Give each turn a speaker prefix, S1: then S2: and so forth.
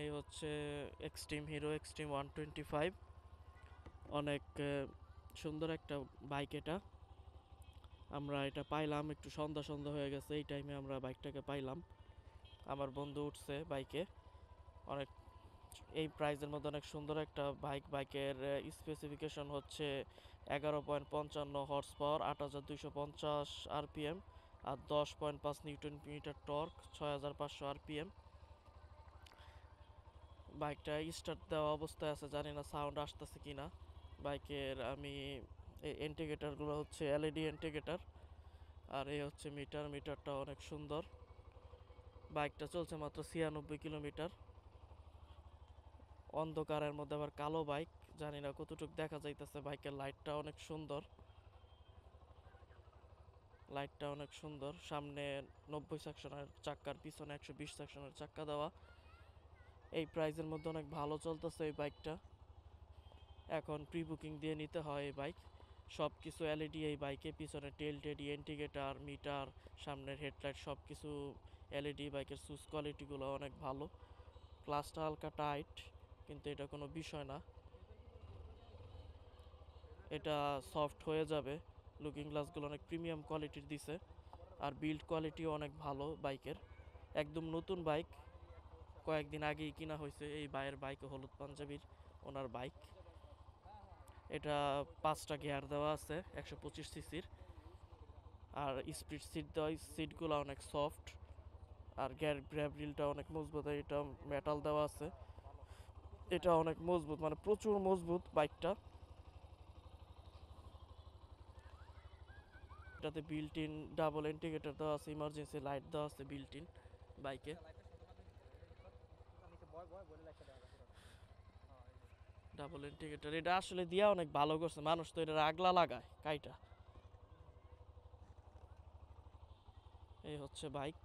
S1: এই হচ্ছে extreme hero extreme 125। অনেক সুন্দর একটা বাইক এটা। আমরা এটা পাইলাম একটু সন্ধ্যা সন্ধ্যা হয়ে গেছে, এই টাইমে আমরা বাইকটাকে পাইলাম। আমার বন্ধু উঠছে বাইকে। অনেক এই প্রাইজের মধ্যে অনেক সুন্দর একটা বাইক। বাইকের স্পেসিফিকেশন হচ্ছে 11.55 হর্স পাওয়ার, 8250 আরপিএম, আর 10.5 নিউটন মিটার টর্ক, 6500 আরপিএম। বাইকটা স্টার্ট দেওয়া অবস্থায় আছে, জানি না সাউন্ড আসতেছে কিনা বাইকের। আমি ইন্ডিকেটারগুলো হচ্ছে এলইডি ইন্ডিকেটার, আর এই হচ্ছে মিটারটা অনেক সুন্দর। বাইকটা চলছে মাত্র 96 কিলোমিটার। অন্ধকারের মধ্যে আবার কালো বাইক, জানি না কতটুকু দেখা যাইতেছে। বাইকের লাইটটা অনেক সুন্দর, সামনে 90 সেকশনের চাক্কার, পিছনে 120 সেকশনের চাক্কা দেওয়া। এই প্রাইজের মধ্যে অনেক ভালো চলতেছে এই বাইকটা। এখন প্রি বুকিং দিয়ে নিতে হয় এই বাইক। সব কিছু এলইডি এই বাইকে, পিছনে টেল টেডি, ইন্ডিকেটার, মিটার, সামনের হেডলাইট সব কিছু এলইডি। বাইকের সুস কোয়ালিটিগুলো অনেক ভালো। ক্লাসটা হালকা টাইট, কিন্তু এটা কোনো বিষয় না, এটা সফট হয়ে যাবে। লুকিং গ্লাসগুলো অনেক প্রিমিয়াম কোয়ালিটির দিছে, আর বিল্ড কোয়ালিটিও অনেক ভালো বাইকের। একদম নতুন বাইক, কয়েকদিন আগেই কিনা হয়েছে এই বাইয়ের বাইক, হলুদ পাঞ্জাবির ওনার বাইক। এটা 5টা গিয়ার দেওয়া আছে 125 সিসির, আর স্পিড সিট দেওয়া, সিটগুলো অনেক সফট, আর গ্র্যাব রিলটা অনেক মজবুত। এটা মেটাল দেওয়া আছে, এটা অনেক মজবুত, মানে প্রচুর মজবুত বাইকটা। এটাতে বিল্ট ইন ডাবল ইন্ডিকেটর দেওয়া আছে, ইমার্জেন্সি লাইট দেওয়া আছে বিল্ট ইন বাইকে। ডাবল ইন্ডিকেটর এটা আসলে দিয়া অনেক ভালো করছে, মানুষ তো এটা আগলা লাগায় কাইটা। এই হচ্ছে বাইক।